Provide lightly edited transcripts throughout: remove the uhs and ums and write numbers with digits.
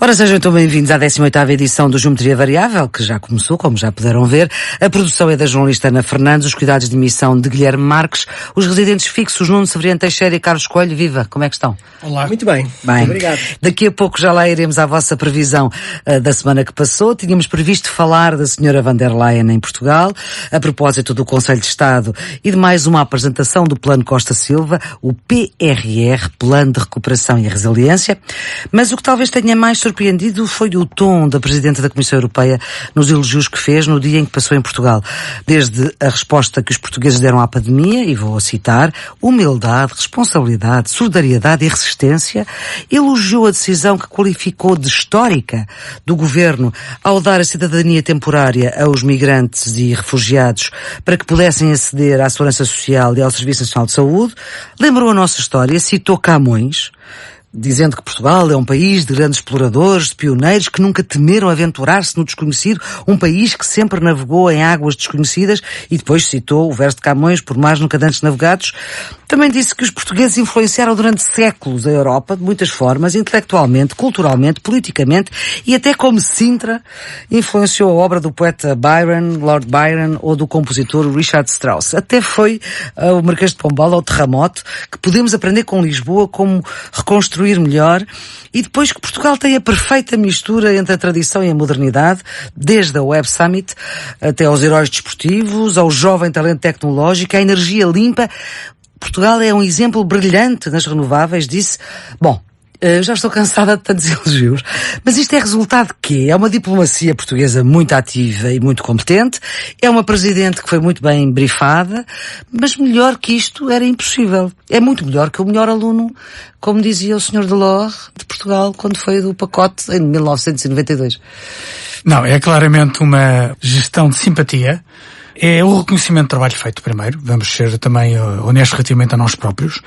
Ora, sejam então bem-vindos à 18ª edição do Geometria Variável, que já começou, como já puderam ver. A produção é da jornalista Ana Fernandes, os cuidados de emissão de Guilherme Marques, os residentes fixos Nuno Severiano Teixeira e Carlos Coelho. Viva, como é que estão? Olá. Muito bem. Obrigado. Daqui a pouco já lá iremos à vossa previsão da semana que passou. Tínhamos previsto falar da senhora van der Leyen em Portugal, a propósito do Conselho de Estado e de mais uma apresentação do Plano Costa Silva, o PRR, Plano de Recuperação e Resiliência. Mas o que talvez tenha mais surpreendido foi o tom da Presidente da Comissão Europeia nos elogios que fez no dia em que passou em Portugal. Desde a resposta que os portugueses deram à pandemia, e vou citar, humildade, responsabilidade, solidariedade e resistência, elogiou a decisão que qualificou de histórica do Governo ao dar a cidadania temporária aos migrantes e refugiados para que pudessem aceder à Segurança Social e ao Serviço Nacional de Saúde. Lembrou a nossa história, citou Camões, dizendo que Portugal é um país de grandes exploradores, de pioneiros que nunca temeram aventurar-se no desconhecido, um país que sempre navegou em águas desconhecidas, e depois citou o verso de Camões, por mares nunca dantes navegados. Também disse que os portugueses influenciaram durante séculos a Europa, de muitas formas, intelectualmente, culturalmente, politicamente, e até como Sintra influenciou a obra do poeta Byron, Lord Byron, ou do compositor Richard Strauss. Até foi o Marquês de Pombal ao terremoto, que podemos aprender com Lisboa como reconstruir melhor, e depois que Portugal tem a perfeita mistura entre a tradição e a modernidade, desde a Web Summit até aos heróis desportivos, ao jovem talento tecnológico, à energia limpa. Portugal é um exemplo brilhante nas renováveis, disse. Bom, já estou cansada de tantos elogios, mas isto é resultado de quê? É uma diplomacia portuguesa muito ativa e muito competente, é uma Presidente que foi muito bem brifada, mas melhor que isto era impossível. É muito melhor que o melhor aluno, como dizia o Sr. Delors de Portugal quando foi do pacote em 1992. Não, é claramente uma gestão de simpatia. É o reconhecimento do trabalho feito primeiro. Vamos ser também honestos relativamente a nós próprios.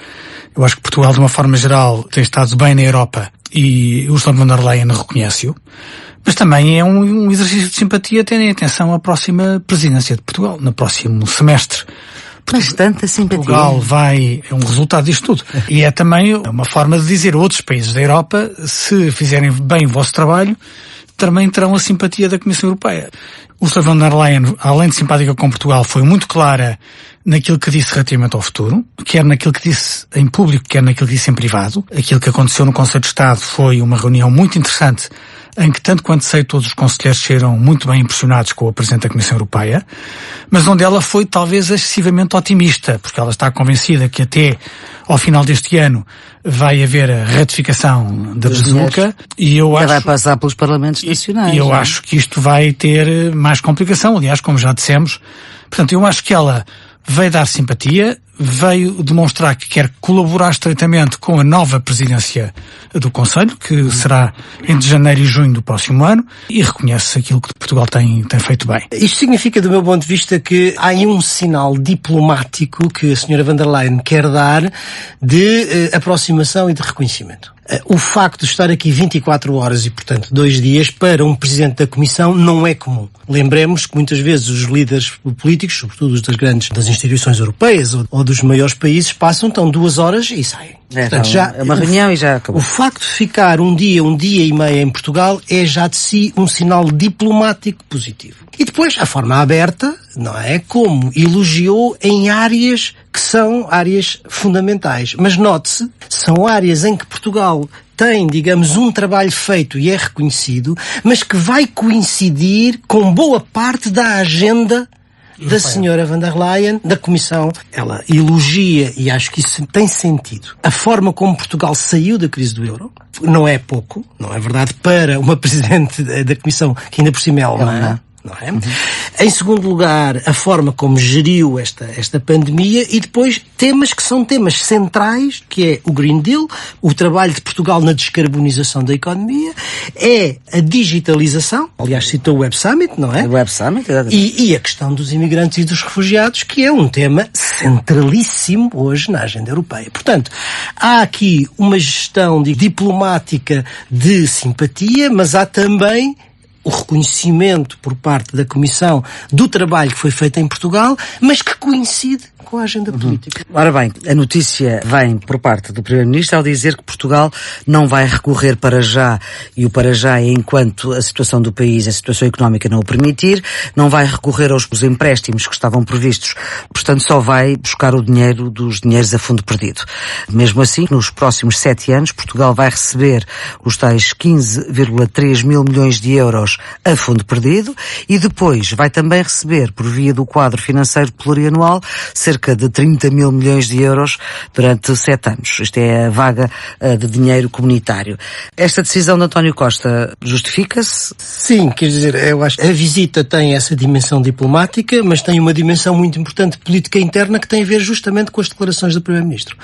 Eu acho que Portugal, de uma forma geral, tem estado bem na Europa e Ursula von der Leyen reconhece-o. Mas também é um exercício de simpatia tendo em atenção a próxima presidência de Portugal, no próximo semestre. Mas tanta simpatia. Portugal é um resultado disto tudo. E é também uma forma de dizer a outros países da Europa, se fizerem bem o vosso trabalho, também terão a simpatia da Comissão Europeia. Ursula von der Leyen, além de simpática com Portugal, foi muito clara naquilo que disse relativamente ao futuro, quer naquilo que disse em público, quer naquilo que disse em privado. Aquilo que aconteceu no Conselho de Estado foi uma reunião muito interessante, em que, tanto quanto sei, todos os conselheiros saíram muito bem impressionados com a Presidente da Comissão Europeia, mas onde ela foi talvez excessivamente otimista, porque ela está convencida que até ao final deste ano vai haver a ratificação da Bazuca, e eu acho... vai passar pelos Parlamentos Nacionais. E eu acho que isto vai ter mais complicação, aliás, como já dissemos. Portanto, eu acho que ela veio dar simpatia, veio demonstrar que quer colaborar estreitamente com a nova presidência do Conselho, que será entre janeiro e junho do próximo ano, e reconhece aquilo que Portugal tem feito bem. Isto significa, do meu ponto de vista, que há aí um sinal diplomático que a senhora van der Leyen quer dar de aproximação e de reconhecimento. O facto de estar aqui 24 horas e, portanto, 2 dias para um Presidente da Comissão não é comum. Lembremos que muitas vezes os líderes políticos, sobretudo os das instituições europeias ou dos maiores países, estão 2 horas e saem. Portanto, já é uma reunião e já acabou. O facto de ficar um dia e meia em Portugal é já de si um sinal diplomático positivo. E depois a forma aberta, não é? Como elogiou em áreas que são áreas fundamentais. Mas note-se, são áreas em que Portugal tem, digamos, um trabalho feito e é reconhecido, mas que vai coincidir com boa parte da agenda da senhora van der Leyen, da Comissão. Ela elogia, e acho que isso tem sentido, a forma como Portugal saiu da crise do euro. Não é pouco, não é verdade, para uma Presidente da Comissão que ainda por cima é alemã. Não é? Em segundo lugar, a forma como geriu esta pandemia, e depois temas que são temas centrais, que é o Green Deal, o trabalho de Portugal na descarbonização da economia, é a digitalização, aliás citou o Web Summit, não é? O Web Summit, e a questão dos imigrantes e dos refugiados, que é um tema centralíssimo hoje na agenda europeia. Portanto, há aqui uma gestão diplomática de simpatia, mas há também o reconhecimento por parte da Comissão do trabalho que foi feito em Portugal, mas que coincide com a agenda política. Ora bem, a notícia vem por parte do Primeiro-Ministro ao dizer que Portugal não vai recorrer para já, e o para já é enquanto a situação do país, a situação económica não o permitir, não vai recorrer aos empréstimos que estavam previstos, portanto só vai buscar o dinheiro dos dinheiros a fundo perdido. Mesmo assim, nos próximos 7 anos, Portugal vai receber os tais 15,3 mil milhões de euros a fundo perdido e depois vai também receber, por via do quadro financeiro plurianual, cerca de 30 mil milhões de euros durante 7 anos. Isto é a vaga de dinheiro comunitário. Esta decisão de António Costa justifica-se? Sim, quer dizer, eu acho que a visita tem essa dimensão diplomática, mas tem uma dimensão muito importante política interna que tem a ver justamente com as declarações do Primeiro-Ministro.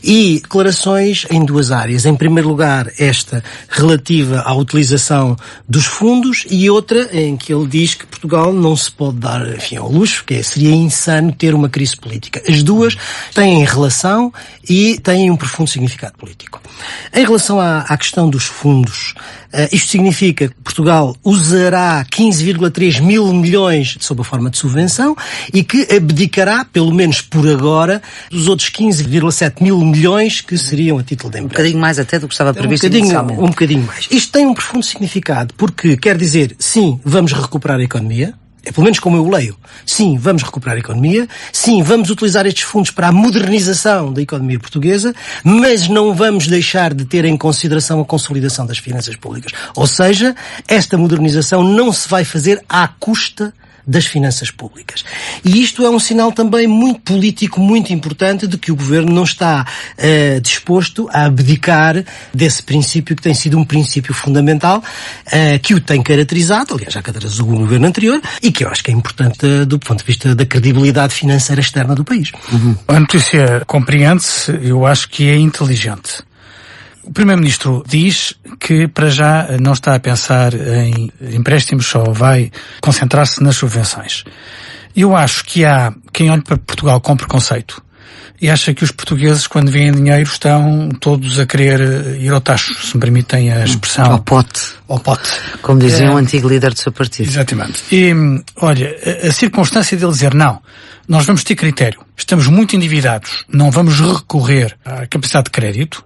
E declarações em 2 áreas. Em primeiro lugar, esta relativa à utilização dos fundos e outra em que ele diz que Portugal não se pode dar, ao luxo, que seria insano ter uma crise política. As duas têm relação e têm um profundo significado político. Em relação à questão dos fundos, isto significa que Portugal usará 15,3 mil milhões sob a forma de subvenção e que abdicará, pelo menos por agora, dos outros 15,7 mil milhões que seriam a título de empréstimo. Um bocadinho mais até do que estava previsto inicialmente. Um bocadinho mais. Isto tem um profundo significado, porque quer dizer, sim, vamos recuperar a economia, é pelo menos como eu o leio. Sim, vamos recuperar a economia. Sim, vamos utilizar estes fundos para a modernização da economia portuguesa, mas não vamos deixar de ter em consideração a consolidação das finanças públicas. Ou seja, esta modernização não se vai fazer à custa das finanças públicas. E isto é um sinal também muito político, muito importante, de que o Governo não está disposto a abdicar desse princípio que tem sido um princípio fundamental, que o tem caracterizado, aliás, já caracterizou o Governo anterior, e que eu acho que é importante do ponto de vista da credibilidade financeira externa do país. A notícia compreende-se, eu acho que é inteligente. O Primeiro-Ministro diz que para já não está a pensar em empréstimos, só vai concentrar-se nas subvenções. Eu acho que há quem olhe para Portugal com preconceito e acha que os portugueses, quando veem dinheiro, estão todos a querer ir ao tacho, se me permitem a expressão. Ao pote. Ao pote. Como dizia um antigo líder do seu partido. Exatamente. E, olha, a circunstância dele dizer não, nós vamos ter critério, estamos muito endividados, não vamos recorrer à capacidade de crédito,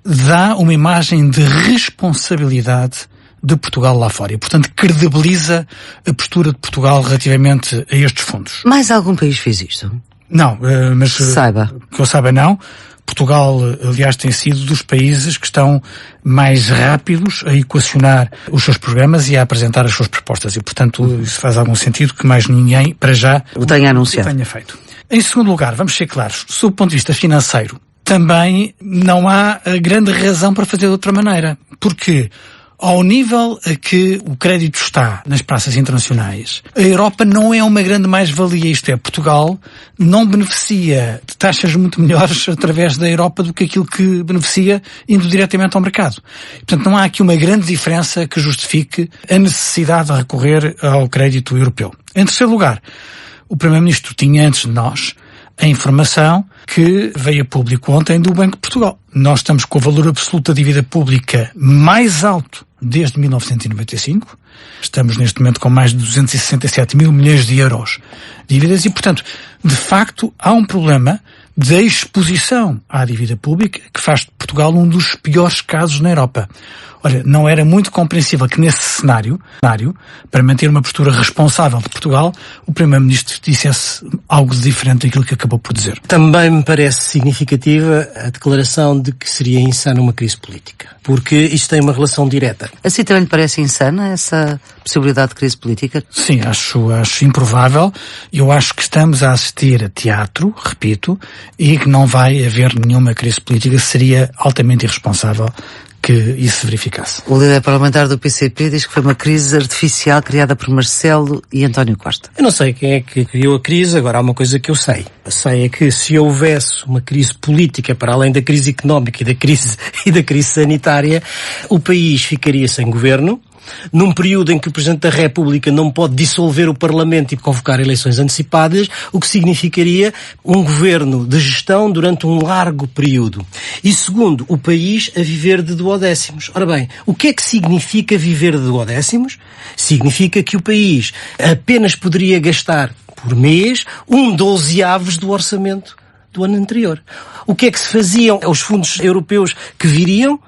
dá uma imagem de responsabilidade de Portugal lá fora e, portanto, credibiliza a postura de Portugal relativamente a estes fundos. Mais algum país fez isto? Não, mas saiba. Que eu saiba não. Portugal, aliás, tem sido dos países que estão mais rápidos a equacionar os seus programas e a apresentar as suas propostas e, portanto, isso faz algum sentido que mais ninguém, para já, o tenha anunciado. Tenha feito. Em segundo lugar, vamos ser claros, sob o ponto de vista financeiro, também não há grande razão para fazer de outra maneira. Porque, ao nível a que o crédito está nas praças internacionais, a Europa não é uma grande mais-valia. Isto é, Portugal não beneficia de taxas muito melhores através da Europa do que aquilo que beneficia indo diretamente ao mercado. Portanto, não há aqui uma grande diferença que justifique a necessidade de recorrer ao crédito europeu. Em terceiro lugar, o Primeiro-Ministro tinha antes de nós a informação que veio a público ontem do Banco de Portugal. Nós estamos com o valor absoluto da dívida pública mais alto desde 1995. Estamos neste momento com mais de 267 mil milhões de euros de dívidas e, portanto, de facto, há um problema de exposição à dívida pública que faz de Portugal um dos piores casos na Europa. Olha, não era muito compreensível que nesse cenário, para manter uma postura responsável de Portugal, o Primeiro-Ministro dissesse algo diferente daquilo que acabou por dizer. Também me parece significativa a declaração de que seria insana uma crise política, porque isto tem uma relação direta. Assim também lhe parece insana essa possibilidade de crise política? Sim, acho improvável. Eu acho que estamos a assistir a teatro, repito, e que não vai haver nenhuma crise política. Seria altamente irresponsável que isso se verificasse. O líder parlamentar do PCP diz que foi uma crise artificial criada por Marcelo e António Costa. Eu não sei quem é que criou a crise, agora há uma coisa que eu sei. Eu sei é que se houvesse uma crise política para além da crise económica e da crise sanitária, o país ficaria sem governo, num período em que o Presidente da República não pode dissolver o Parlamento e convocar eleições antecipadas, o que significaria um governo de gestão durante um largo período. E segundo, o país a viver de duodécimos. Ora bem, o que é que significa viver de duodécimos? Significa que o país apenas poderia gastar, por mês, 1/12 do orçamento do ano anterior. O que é que se faziam? Os fundos europeus que viriam,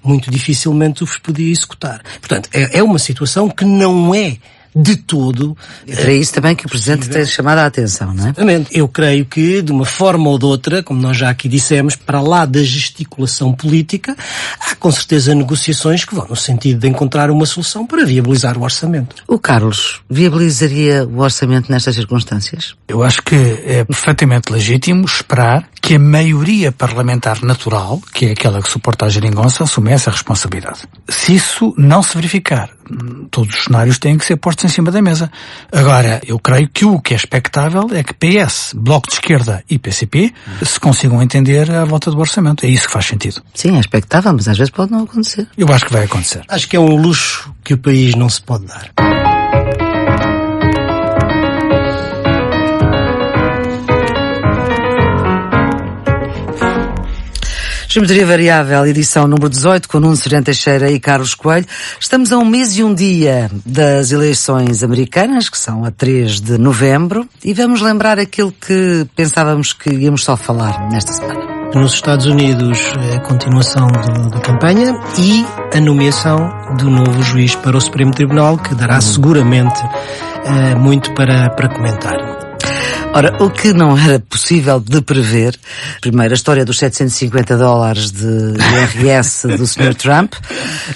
muito dificilmente os podia executar. Portanto, é uma situação que não é de todo. Era isso também que o Presidente tem chamado a atenção, não é? Exatamente. Eu creio que, de uma forma ou de outra, como nós já aqui dissemos, para lá da gesticulação política, há com certeza negociações que vão no sentido de encontrar uma solução para viabilizar o orçamento. O Carlos viabilizaria o orçamento nestas circunstâncias? Eu acho que é perfeitamente legítimo esperar que a maioria parlamentar natural, que é aquela que suporta a geringonça, assuma essa responsabilidade. Se isso não se verificar, todos os cenários têm que ser postos em cima da mesa. Agora, eu creio que o que é expectável é que PS, Bloco de Esquerda e PCP se consigam entender à volta do orçamento. É isso que faz sentido. Sim, é expectável, mas às vezes pode não acontecer. Eu acho que vai acontecer. Acho que é um luxo que o país não se pode dar. Geometria Variável, edição número 18, com Nuno Sereno Teixeira e Carlos Coelho. Estamos a 1 mês e 1 dia das eleições americanas, que são a 3 de novembro, e vamos lembrar aquilo que pensávamos que íamos só falar nesta semana. Nos Estados Unidos, a continuação da campanha e a nomeação do novo juiz para o Supremo Tribunal, que dará seguramente muito para comentar. Ora, o que não era possível de prever, primeiro, a história dos $750 de IRS do Sr. Trump,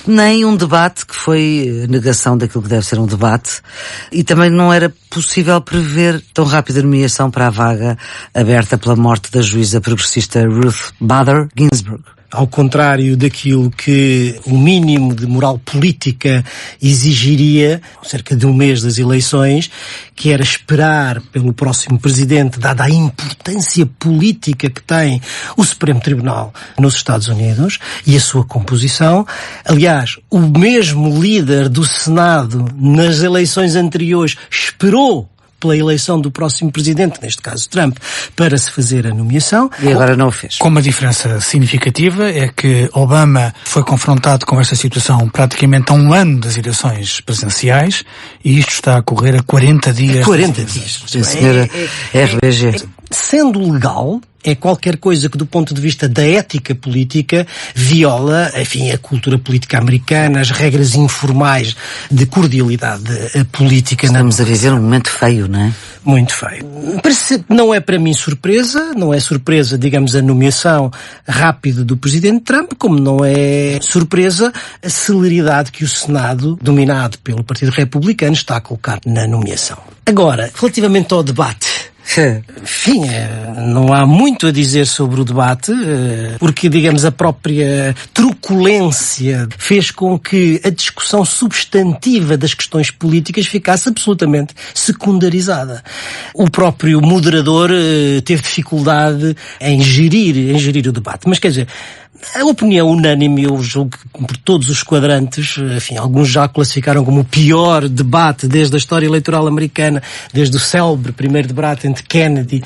nem um debate que foi negação daquilo que deve ser um debate, e também não era possível prever tão rápida nomeação para a vaga aberta pela morte da juíza progressista Ruth Bader Ginsburg. Ao contrário daquilo que o mínimo de moral política exigiria, cerca de um mês das eleições, que era esperar pelo próximo presidente, dada a importância política que tem o Supremo Tribunal nos Estados Unidos e a sua composição. Aliás, o mesmo líder do Senado nas eleições anteriores esperou pela eleição do próximo presidente, neste caso Trump, para se fazer a nomeação. E agora não o fez. Com uma diferença significativa é que Obama foi confrontado com esta situação praticamente a um ano das eleições presidenciais e isto está a correr a 40 dias. 40 dias. Sim, senhora RBG. Sendo legal, é qualquer coisa que do ponto de vista da ética política viola, enfim, a cultura política americana, as regras informais de cordialidade política. Estamos a viver um momento feio, não é? Muito feio. Não é para mim surpresa, não é surpresa, digamos, a nomeação rápida do Presidente Trump, como não é surpresa a celeridade que o Senado, dominado pelo Partido Republicano, está a colocar na nomeação. Agora, relativamente ao debate, enfim, não há muito a dizer sobre o debate, porque, digamos, a própria truculência fez com que a discussão substantiva das questões políticas ficasse absolutamente secundarizada. O próprio moderador teve dificuldade em gerir o debate. Mas, quer dizer, a opinião unânime, eu julgo que por todos os quadrantes, enfim, alguns já classificaram como o pior debate desde a história eleitoral americana, desde o célebre primeiro debate entre Kennedy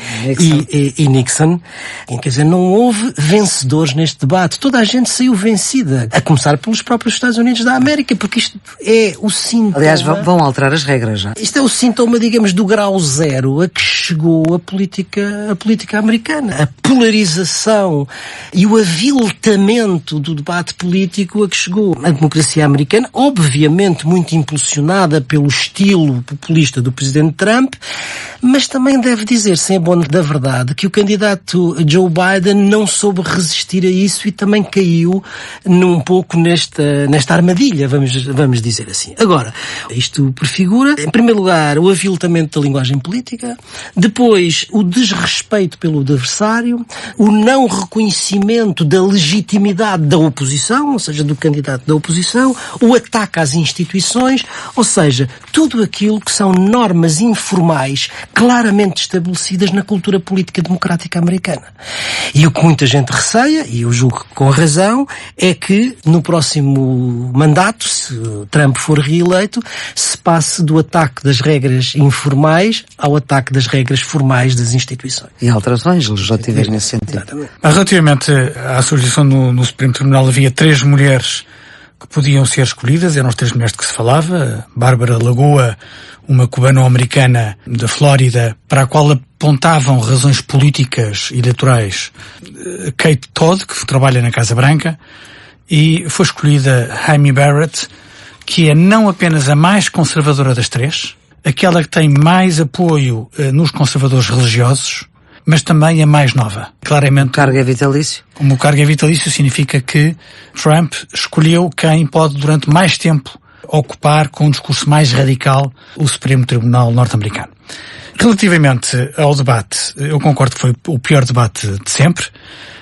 e Nixon. E, quer dizer, não houve vencedores neste debate. Toda a gente saiu vencida, a começar pelos próprios Estados Unidos da América, porque isto é o sintoma... Aliás, vão alterar as regras já. Isto é o sintoma, digamos, do grau zero a que chegou a política americana. A polarização e o aviltamento do debate político a que chegou a democracia americana, obviamente muito impulsionada pelo estilo populista do Presidente Trump, mas também deve dizer-se, em bom da verdade, que o candidato Joe Biden não soube resistir a isso e também caiu um pouco nesta armadilha, vamos dizer assim. Agora, isto prefigura, em primeiro lugar, o aviltamento da linguagem política, depois o desrespeito pelo adversário, o não reconhecimento da legitimidade da oposição, ou seja, do candidato da oposição, o ataque às instituições, ou seja, tudo aquilo que são normas informais claramente estabelecidas na cultura política democrática americana. E o que muita gente receia, e eu julgo que com razão, é que no próximo mandato, se Trump for reeleito, se passe do ataque das regras informais ao ataque das regras formais das instituições. E alterações legislativas nesse sentido. Exatamente. Relativamente à sugestão no Supremo Tribunal, havia 3 mulheres que podiam ser escolhidas, eram as 3 mulheres de que se falava, Bárbara Lagoa, uma cubano-americana da Flórida, para a qual apontavam razões políticas e eleitorais, Kate Todd, que trabalha na Casa Branca, e foi escolhida Amy Barrett, que é não apenas a mais conservadora das 3, aquela que tem mais apoio nos conservadores religiosos, mas também a mais nova. Claramente, o cargo é vitalício? Como o cargo é vitalício, significa que Trump escolheu quem pode durante mais tempo ocupar com um discurso mais radical o Supremo Tribunal norte-americano. Relativamente ao debate, eu concordo que foi o pior debate de sempre.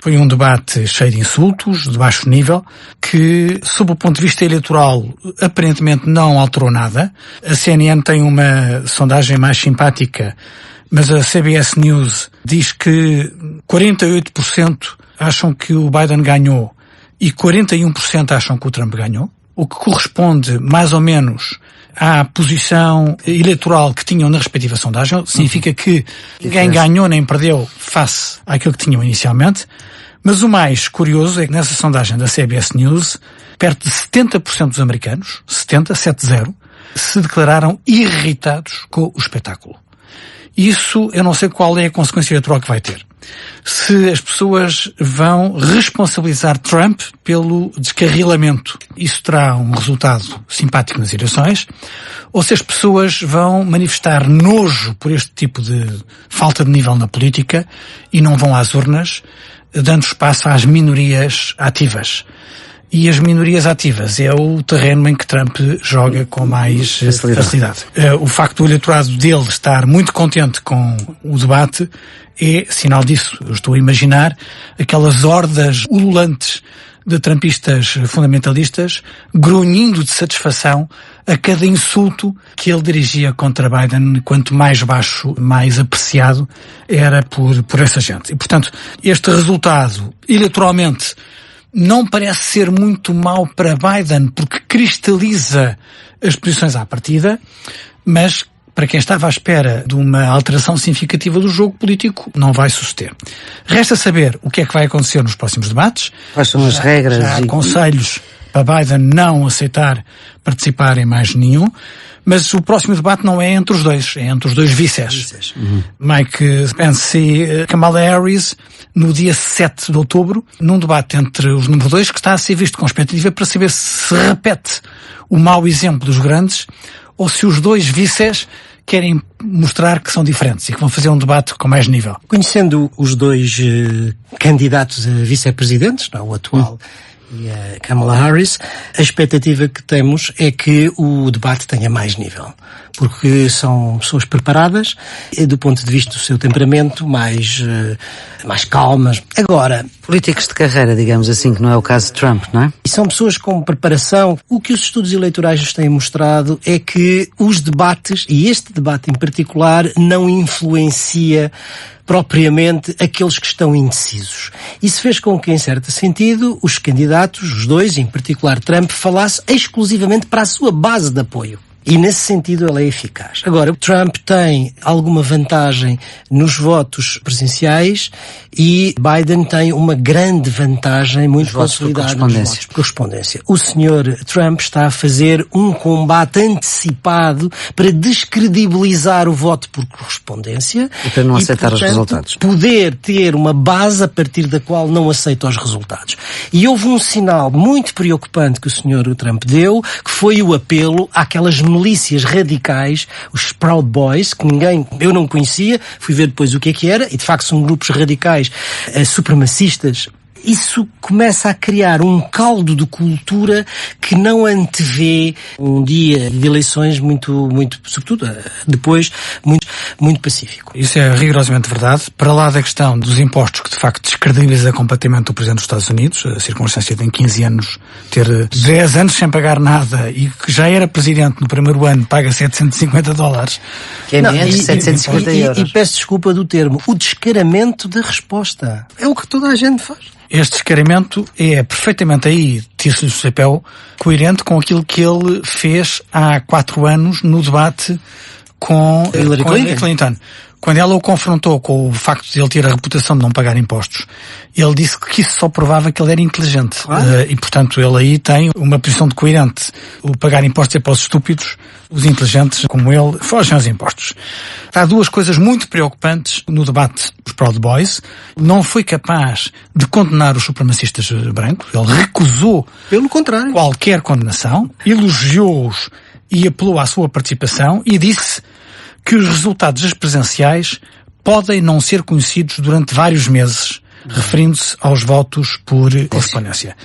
Foi um debate cheio de insultos, de baixo nível, que, sob o ponto de vista eleitoral, aparentemente não alterou nada. A CNN tem uma sondagem mais simpática, mas a CBS News diz que 48% acham que o Biden ganhou e 41% acham que o Trump ganhou, o que corresponde mais ou menos à posição eleitoral que tinham na respectiva sondagem. Significa que ninguém ganhou nem perdeu face àquilo que tinham inicialmente. Mas o mais curioso é que nessa sondagem da CBS News, perto de 70% dos americanos, 70, se declararam irritados com o espetáculo. Isso, eu não sei qual é a consequência eleitoral que vai ter. Se as pessoas vão responsabilizar Trump pelo descarrilamento, isso terá um resultado simpático nas eleições, ou se as pessoas vão manifestar nojo por este tipo de falta de nível na política e não vão às urnas, dando espaço às minorias ativas. E as minorias ativas é o terreno em que Trump joga com mais facilidade. O facto do eleitorado dele estar muito contente com o debate é sinal disso. Eu estou a imaginar aquelas hordas ululantes de trumpistas fundamentalistas grunhindo de satisfação a cada insulto que ele dirigia contra Biden. Quanto mais baixo, mais apreciado era por essa gente. E, portanto, este resultado, eleitoralmente, não parece ser muito mau para Biden, porque cristaliza as posições à partida, mas para quem estava à espera de uma alteração significativa do jogo político, não vai suceder. Resta saber o que é que vai acontecer nos próximos debates. Quais são as regras? Já há conselhos para Biden não aceitar participar em mais nenhum, mas o próximo debate não é entre os dois, é entre os dois vices. Mike Pence e Kamala Harris, no dia 7 de outubro, num debate entre os número 2, que está a ser visto com expectativa para saber se repete o mau exemplo dos grandes, ou se os dois vices querem mostrar que são diferentes e que vão fazer um debate com mais nível. Conhecendo os dois candidatos a vice-presidentes, o atual e a Kamala Harris, a expectativa que temos é que o debate tenha mais nível, porque são pessoas preparadas e, do ponto de vista do seu temperamento, mais calmas. Agora, políticos de carreira, digamos assim, que não é o caso de Trump, não é? E são pessoas com preparação. O que os estudos eleitorais nos têm mostrado é que os debates, e este debate em particular, não influencia propriamente aqueles que estão indecisos. Isso fez com que, em certo sentido, os candidatos, os dois, em particular Trump, falasse exclusivamente para a sua base de apoio. E, nesse sentido, ela é eficaz. Agora, Trump tem alguma vantagem nos votos presenciais e Biden tem uma grande vantagem, muito consolidada nos votos por correspondência. O senhor Trump está a fazer um combate antecipado para descredibilizar o voto por correspondência e para não aceitar os resultados. Poder ter uma base a partir da qual não aceita os resultados. E houve um sinal muito preocupante que o senhor Trump deu, que foi o apelo àquelas milícias radicais, os Proud Boys, que eu não conhecia, fui ver depois o que é que era, e de facto são grupos radicais supremacistas. Isso começa a criar um caldo de cultura que não antevê um dia de eleições muito, sobretudo depois, muito pacífico. Isso é rigorosamente verdade. Para lá da questão dos impostos, que de facto descredibiliza completamente o Presidente dos Estados Unidos, a circunstância de em 15 anos ter 10 anos sem pagar nada e que já era Presidente no primeiro ano, paga $750. Que é menos 750 euros. E peço desculpa do termo, o descaramento da resposta. É o que toda a gente faz. Este descaramento é perfeitamente aí, tiro-lhe o chapéu, coerente com aquilo que ele fez há 4 anos no debate com Hillary Clinton. Quando ela o confrontou com o facto de ele ter a reputação de não pagar impostos, ele disse que isso só provava que ele era inteligente. E, portanto, ele aí tem uma posição de coerente. O pagar impostos é para os estúpidos, os inteligentes, como ele, fogem aos impostos. Há duas coisas muito preocupantes no debate dos Proud Boys. Não foi capaz de condenar os supremacistas brancos. Ele recusou, pelo contrário, qualquer condenação, elogiou-os e apelou à sua participação e disse que os resultados das presidenciais podem não ser conhecidos durante vários meses, referindo-se aos votos por correspondência.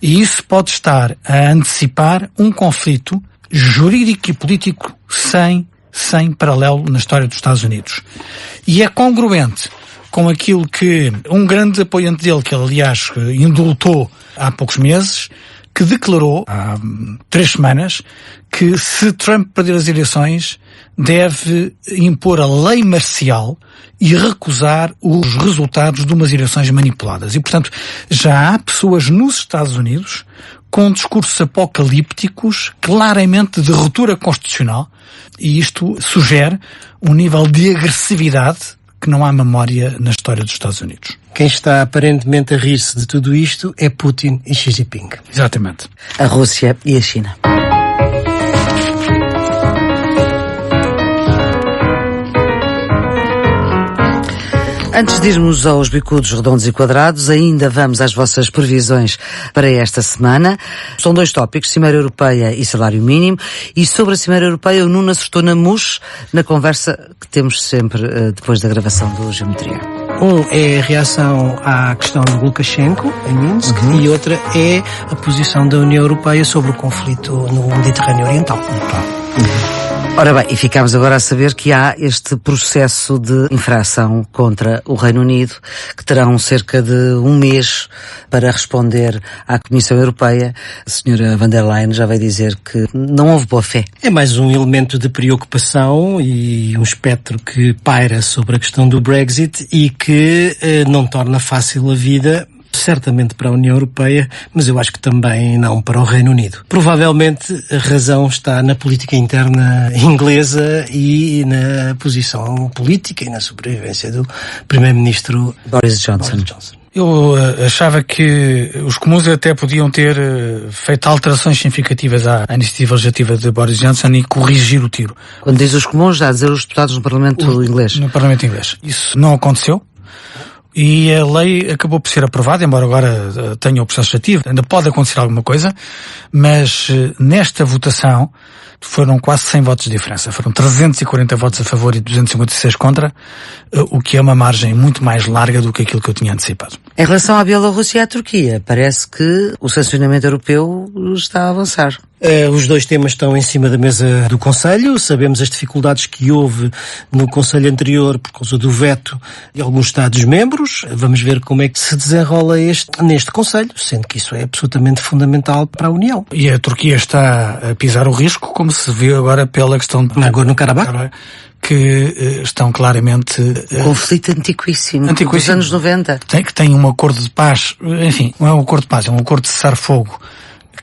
E isso pode estar a antecipar um conflito jurídico e político sem paralelo na história dos Estados Unidos. E é congruente com aquilo que um grande apoiante dele, que ele aliás indultou há poucos meses, que declarou há 3 semanas que se Trump perder as eleições deve impor a lei marcial e recusar os resultados de umas eleições manipuladas. E, portanto, já há pessoas nos Estados Unidos com discursos apocalípticos, claramente de ruptura constitucional, e isto sugere um nível de agressividade que não há memória na história dos Estados Unidos. Quem está aparentemente a rir-se de tudo isto é Putin e Xi Jinping. Exatamente. A Rússia e a China. Antes de irmos aos bicudos redondos e quadrados, ainda vamos às vossas previsões para esta semana. São 2 tópicos, Cimeira Europeia e salário mínimo. E sobre a Cimeira Europeia, o Nuno acertou na mousse na conversa que temos sempre depois da gravação do Geometria. Um é a reação à questão de Lukashenko, em Minsk, e outra é a posição da União Europeia sobre o conflito no Mediterrâneo Oriental. Ora bem, e ficámos agora a saber que há este processo de infração contra o Reino Unido, que terão cerca de 1 mês para responder à Comissão Europeia. A senhora van der Leyen já vai dizer que não houve boa fé. É mais um elemento de preocupação e um espectro que paira sobre a questão do Brexit e que não torna fácil a vida, certamente para a União Europeia, mas eu acho que também não para o Reino Unido. Provavelmente a razão está na política interna inglesa e na posição política e na sobrevivência do Primeiro-Ministro Boris Johnson. Eu achava que os comuns até podiam ter feito alterações significativas à iniciativa legislativa de Boris Johnson e corrigir o tiro. Quando diz os comuns, já a dizer os deputados no Parlamento inglês. No Parlamento inglês. Isso não aconteceu. E a lei acabou por ser aprovada, embora agora tenha o processo legislativo, ainda pode acontecer alguma coisa, mas nesta votação foram quase 100 votos de diferença. Foram 340 votos a favor e 256 contra, o que é uma margem muito mais larga do que aquilo que eu tinha antecipado. Em relação à Bielorrússia e à Turquia, parece que o sancionamento europeu está a avançar. Os 2 temas estão em cima da mesa do Conselho. Sabemos as dificuldades que houve no Conselho anterior por causa do veto de alguns Estados-membros. Vamos ver como é que se desenrola neste Conselho, sendo que isso é absolutamente fundamental para a União. E a Turquia está a pisar o risco, como se vê agora pela questão de Nagorno-Karabakh, que estão claramente... Conflito antiquíssimo, dos anos 90. Que tem um acordo de paz, enfim, não é um acordo de paz, é um acordo de cessar-fogo,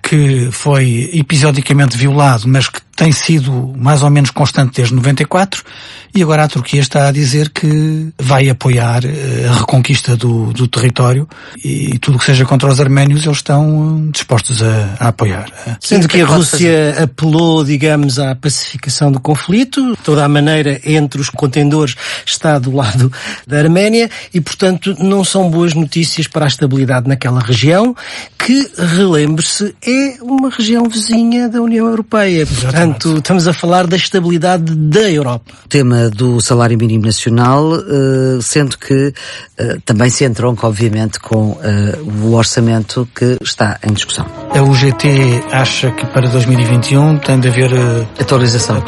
que foi episodicamente violado, mas que tem sido mais ou menos constante desde 94, e agora a Turquia está a dizer que vai apoiar a reconquista do território, e tudo que seja contra os arménios eles estão dispostos a apoiar. Sendo que a Rússia apelou, digamos, à pacificação do conflito, toda a maneira entre os contendores está do lado da Arménia, e portanto não são boas notícias para a estabilidade naquela região, que, relembre-se, é uma região vizinha da União Europeia. Portanto, estamos a falar da estabilidade da Europa. O tema do salário mínimo nacional, sendo que também se entronca, obviamente, com o orçamento que está em discussão. A UGT acha que para 2021 tem de haver atualização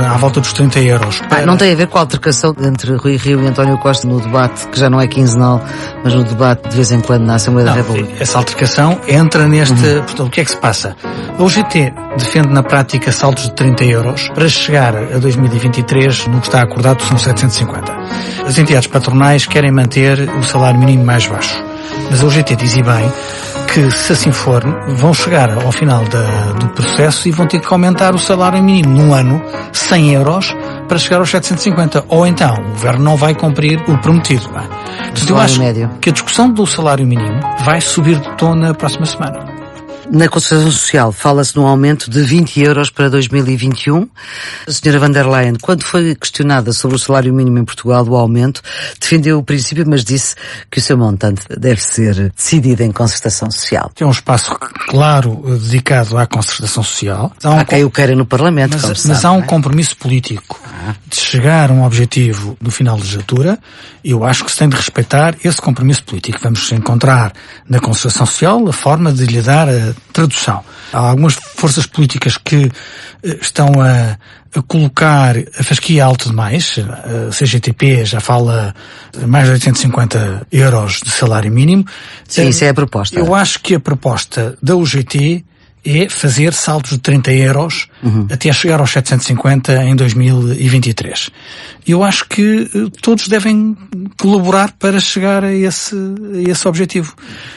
à volta dos 30 euros. Não tem a ver com a altercação entre Rui Rio e António Costa no debate, que já não é quinzenal, mas no debate de vez em quando na Assembleia da República. Essa altercação entra neste... Portanto, o que é que se passa? A UGT defende na prática saltos de 30 euros para chegar a 2023 no que está acordado são 750. As entidades patronais querem manter o salário mínimo mais baixo. Mas a UGT diz bem que, se assim for, vão chegar ao final do processo e vão ter que aumentar o salário mínimo num ano 100 euros para chegar aos 750. Ou então, o governo não vai cumprir o prometido. Portanto, eu acho que a discussão do salário mínimo vai subir de tom na próxima semana. Na Concertação Social fala-se num aumento de 20 euros para 2021. A senhora van der Leyen, quando foi questionada sobre o salário mínimo em Portugal, o aumento, defendeu o princípio, mas disse que o seu montante deve ser decidido em Concertação Social. É um espaço claro dedicado à Concertação Social. Há quem o queira no Parlamento, mas há um compromisso político de chegar a um objetivo no final da legislatura. Eu acho que se tem de respeitar esse compromisso político. Vamos encontrar na Concertação Social a forma de lhe dar a tradução. Há algumas forças políticas que estão a colocar a fasquia alto demais. A CGTP já fala mais de 850 euros de salário mínimo. Sim, isso é a proposta. Eu acho que a proposta da UGT é fazer saltos de 30 euros até chegar aos 750 em 2023. Eu acho que todos devem colaborar para chegar a esse objetivo.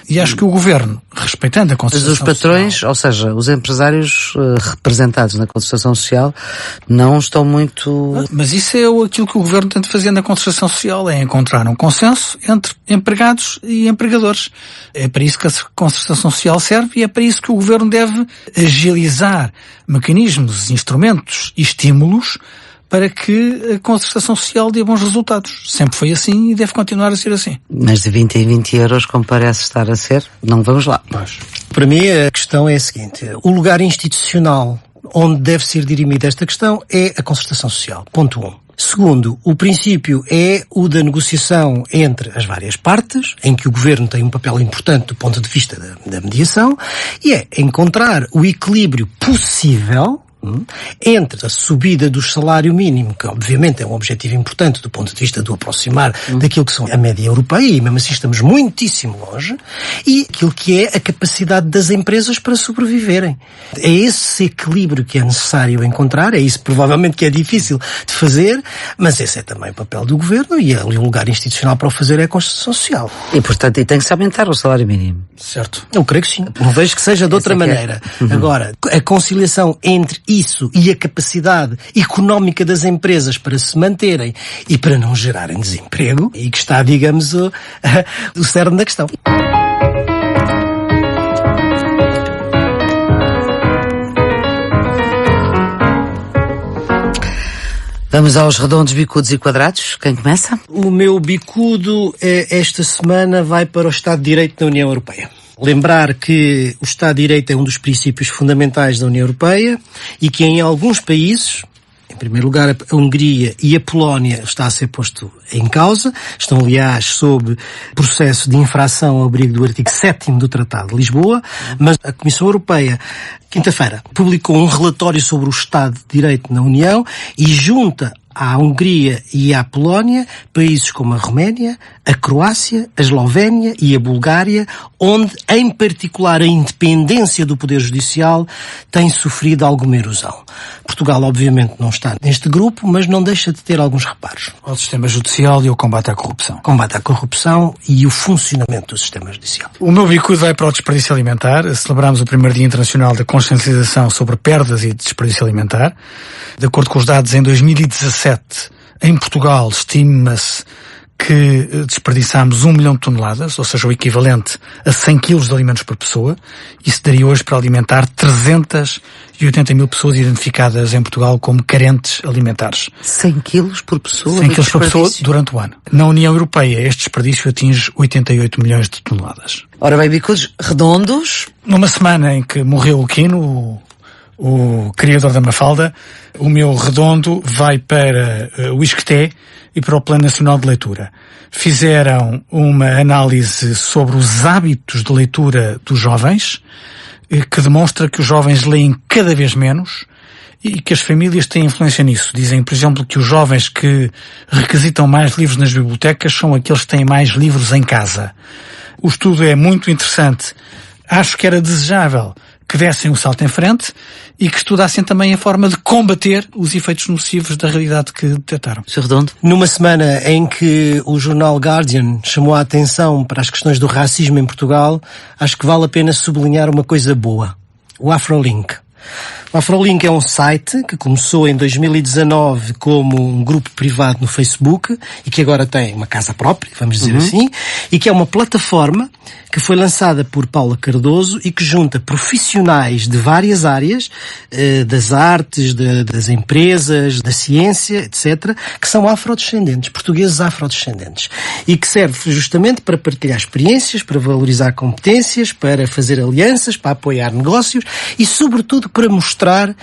E acho que o Governo, respeitando a Concertação Social... Mas os patrões, ou seja, os empresários representados na Concertação Social, não estão muito... Mas isso é aquilo que o Governo tenta fazer na Concertação Social, é encontrar um consenso entre empregados e empregadores. É para isso que a Concertação Social serve e é para isso que o Governo deve agilizar mecanismos, instrumentos e estímulos para que a Concertação Social dê bons resultados. Sempre foi assim e deve continuar a ser assim. Mas de 20 em 20 euros, como parece estar a ser, não vamos lá. Mas... Para mim, a questão é a seguinte. O lugar institucional onde deve ser dirimida esta questão é a Concertação Social. Ponto 1. Segundo, o princípio é o da negociação entre as várias partes, em que o Governo tem um papel importante do ponto de vista da mediação, e é encontrar o equilíbrio possível entre a subida do salário mínimo, que obviamente é um objetivo importante do ponto de vista do aproximar daquilo que são a média europeia, e mesmo assim estamos muitíssimo longe, e aquilo que é a capacidade das empresas para sobreviverem. É esse equilíbrio que é necessário encontrar, é isso provavelmente que é difícil de fazer, mas esse é também o papel do Governo, e o lugar institucional para o fazer é a Constituição Social. E portanto tem que se aumentar o salário mínimo. Certo. Eu creio que sim. Não vejo que seja de outra maneira. Agora, a conciliação entre isso e a capacidade económica das empresas para se manterem e para não gerarem desemprego, e que está, digamos, o cerne da questão. Vamos aos redondos, bicudos e quadrados. Quem começa? O meu bicudo esta semana vai para o Estado de Direito da União Europeia. Lembrar que o Estado de Direito é um dos princípios fundamentais da União Europeia e que em alguns países, em primeiro lugar a Hungria e a Polónia, está a ser posto em causa. Estão, aliás, sob processo de infração ao abrigo do artigo 7º do Tratado de Lisboa, mas a Comissão Europeia, quinta-feira, publicou um relatório sobre o Estado de Direito na União e junta à Hungria e à Polónia países como a Roménia, a Croácia, a Eslovénia e a Bulgária, onde, em particular, a independência do Poder Judicial tem sofrido alguma erosão. Portugal, obviamente, não está neste grupo, mas não deixa de ter alguns reparos. Ao sistema judicial e ao combate à corrupção. Combate à corrupção e o funcionamento do sistema judicial. O meu bicudo vai para o desperdício alimentar. Celebramos o primeiro Dia Internacional da Consciencialização sobre perdas e desperdício alimentar. De acordo com os dados, em 2017, em Portugal, estima-se que desperdiçámos 1 milhão de toneladas, ou seja, o equivalente a 100 quilos de alimentos por pessoa. Isso daria hoje para alimentar 380 mil pessoas identificadas em Portugal como carentes alimentares. 100 quilos por pessoa? 100 quilos por pessoa durante o ano. Na União Europeia, este desperdício atinge 88 milhões de toneladas. Ora bem, bicudos redondos. Numa semana em que morreu o Quino, o criador da Mafalda, o meu redondo vai para o ISCTE e para o Plano Nacional de Leitura. Fizeram uma análise sobre os hábitos de leitura dos jovens, que demonstra que os jovens leem cada vez menos e que as famílias têm influência nisso. Dizem, por exemplo, que os jovens que requisitam mais livros nas bibliotecas são aqueles que têm mais livros em casa. O estudo é muito interessante. Acho que era desejável que dessem um salto em frente e que estudassem também a forma de combater os efeitos nocivos da realidade que detectaram. Sr. Redondo? Numa semana em que o jornal Guardian chamou a atenção para as questões do racismo em Portugal, acho que vale a pena sublinhar uma coisa boa. O AfroLink. O AfroLink é um site que começou em 2019 como um grupo privado no Facebook e que agora tem uma casa própria, vamos dizer assim, e que é uma plataforma que foi lançada por Paula Cardoso e que junta profissionais de várias áreas, das artes, das empresas, da ciência, etc., que são afrodescendentes, portugueses afrodescendentes, e que serve justamente para partilhar experiências, para valorizar competências, para fazer alianças, para apoiar negócios e, sobretudo, para mostrar